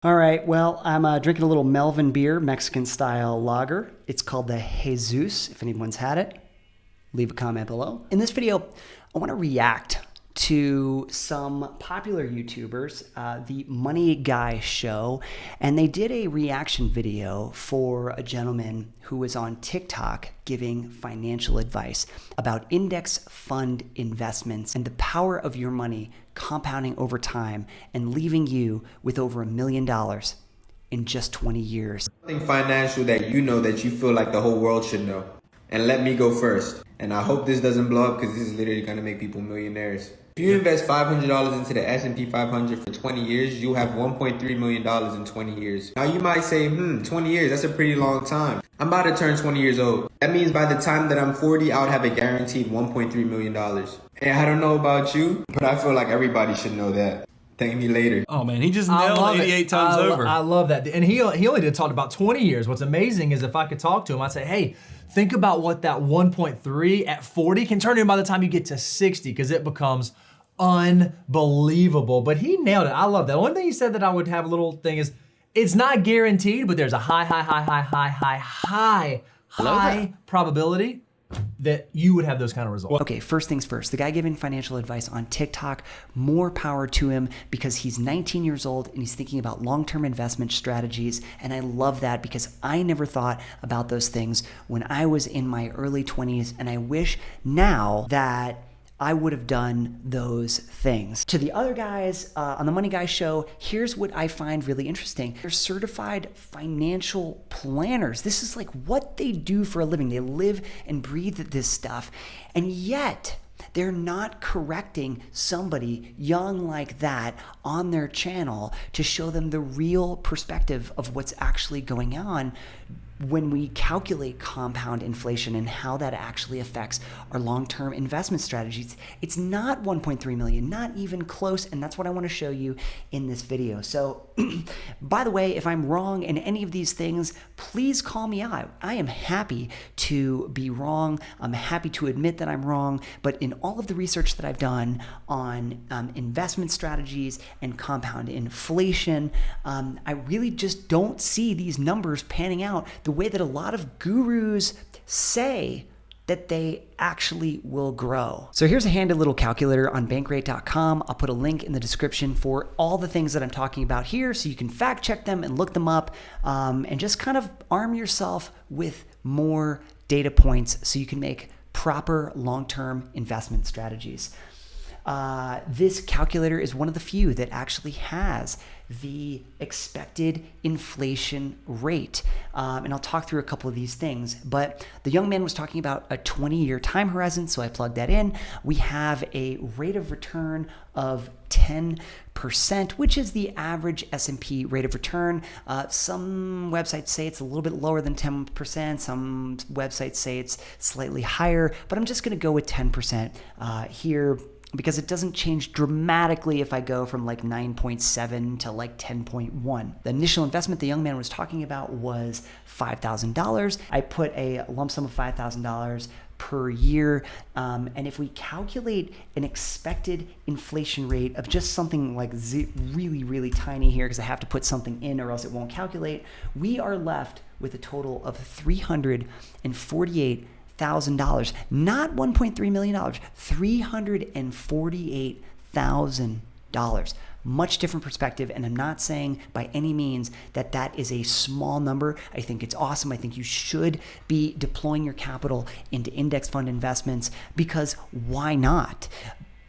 All right, well, I'm drinking a little Melvin beer, Mexican style lager. It's called the Jesus. If anyone's had it, leave a comment below. In this video, I want to react to some popular YouTubers, the Money Guy Show, and they did a reaction video for a gentleman who was on TikTok giving financial advice about index fund investments and the power of your money compounding over time and leaving you with over $1 million in just 20 years. Something financial that you know that you feel like the whole world should know. And let me go first. And I hope this doesn't blow up because this is literally going to make people millionaires. If you invest $500 into the S&P 500 for 20 years, you'll have $1.3 million in 20 years. Now you might say, 20 years, that's a pretty long time. I'm about to turn 20 years old. That means by the time that I'm 40, I would have a guaranteed $1.3 million. And I don't know about you, but I feel like everybody should know that. Thank me later. Oh man, he just nailed it 88 times over. I love that. And he only did talk about 20 years. What's amazing is if I could talk to him, I'd say, hey, think about what that 1.3 at 40 can turn into by the time you get to 60, because it becomes unbelievable. But he nailed it. I love that. The only thing he said that I would have a little thing is, it's not guaranteed, but there's a high probability that you would have those kind of results. Okay, first things first, the guy giving financial advice on TikTok, more power to him because he's 19 years old and he's thinking about long-term investment strategies. And I love that because I never thought about those things when I was in my early 20s. And I wish now that I would have done those things. To the other guys on the Money Guy Show, here's what I find really interesting. They're certified financial planners. This is like what they do for a living. They live and breathe this stuff. And yet, they're not correcting somebody young like that on their channel to show them the real perspective of what's actually going on when we calculate compound inflation and how that actually affects our long-term investment strategies. It's not 1.3 million, not even close, and that's what I want to show you in this video. So, by the way, if I'm wrong in any of these things, please call me out. I am happy to be wrong. I'm happy to admit that I'm wrong, but in all of the research that I've done on investment strategies and compound inflation, I really just don't see these numbers panning out the way that a lot of gurus say that they actually will grow. So here's a handy little calculator on bankrate.com. I'll put a link in the description for all the things that I'm talking about here so you can fact check them and look them up and just kind of arm yourself with more data points so you can make proper long-term investment strategies. This calculator is one of the few that actually has the expected inflation rate. And I'll talk through a couple of these things, but the young man was talking about a 20-year time horizon, so I plugged that in. We have a rate of return of 10%, which is the average S&P rate of return. Some websites say it's a little bit lower than 10%. Some websites say it's slightly higher, but I'm just gonna go with 10% here, because it doesn't change dramatically if I go from like 9.7 to like 10.1. The initial investment the young man was talking about was $5,000. I put a lump sum of $5,000 per year. And if we calculate an expected inflation rate of just something like really, really tiny here, because I have to put something in or else it won't calculate, we are left with a total of $348,000, not $1.3 million, $348,000. Much different perspective, and I'm not saying by any means that that is a small number. I think it's awesome. I think you should be deploying your capital into index fund investments because why not?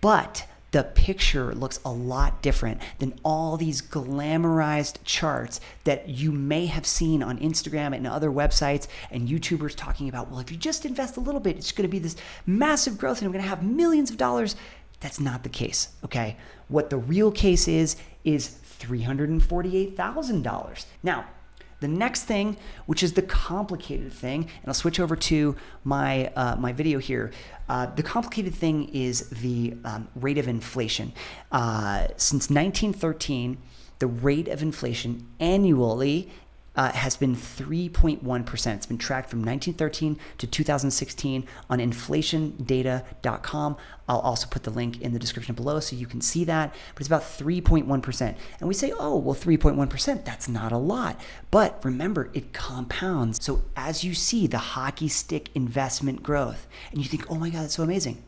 But the picture looks a lot different than all these glamorized charts that you may have seen on Instagram and other websites and YouTubers talking about, well, if you just invest a little bit, it's going to be this massive growth and I'm going to have millions of dollars. That's not the case, okay? What the real case is $348,000. Now, the next thing, which is the complicated thing, and I'll switch over to my my video here. The complicated thing is the rate of inflation. Since 1913, the rate of inflation annually has been 3.1%. It's been tracked from 1913 to 2016 on inflationdata.com. I'll also put the link in the description below so you can see that. But it's about 3.1%. And we say, oh, well, 3.1%, that's not a lot. But remember, it compounds. So as you see the hockey stick investment growth, and you think, oh my God, that's so amazing.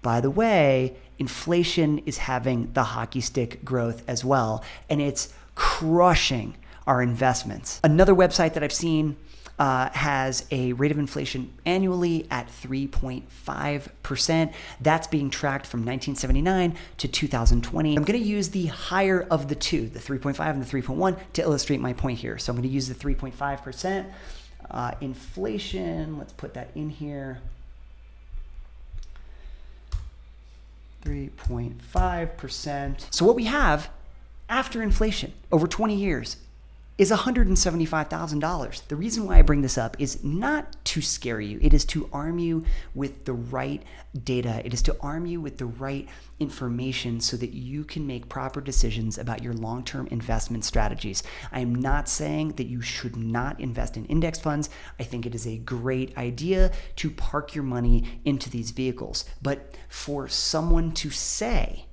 By the way, inflation is having the hockey stick growth as well, and it's crushing our investments. Another website that I've seen has a rate of inflation annually at 3.5%. That's being tracked from 1979 to 2020. I'm going to use the higher of the two, the 3.5 and the 3.1, to illustrate my point here. So I'm going to use the 3.5%. Inflation, let's put that in here. 3.5%. So what we have after inflation over 20 years is $175,000. The reason why I bring this up is not to scare you. It is to arm you with the right data. It is to arm you with the right information so that you can make proper decisions about your long-term investment strategies. I am not saying that you should not invest in index funds. I think it is a great idea to park your money into these vehicles. But for someone to say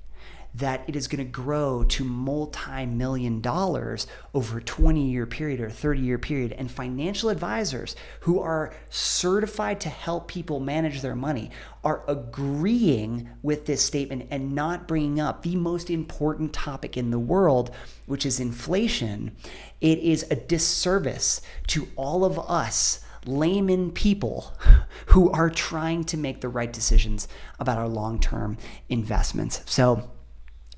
that it is going to grow to multi-million dollars over a 20-year period or a 30-year period, and financial advisors who are certified to help people manage their money are agreeing with this statement and not bringing up the most important topic in the world, which is inflation, it is a disservice to all of us layman people who are trying to make the right decisions about our long-term investments. So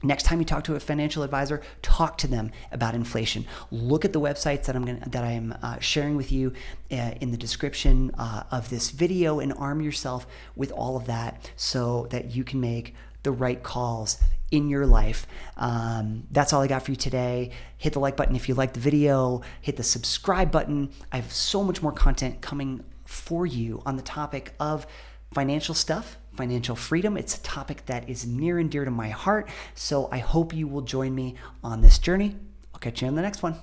next time you talk to a financial advisor, talk to them about inflation. Look at the websites that I am sharing with you in the description of this video, and arm yourself with all of that so that you can make the right calls in your life. That's all I got for you today. Hit the like button if you liked the video. Hit the subscribe button. I have so much more content coming for you on the topic of financial stuff, financial freedom. It's a topic that is near and dear to my heart. So I hope you will join me on this journey. I'll catch you on the next one.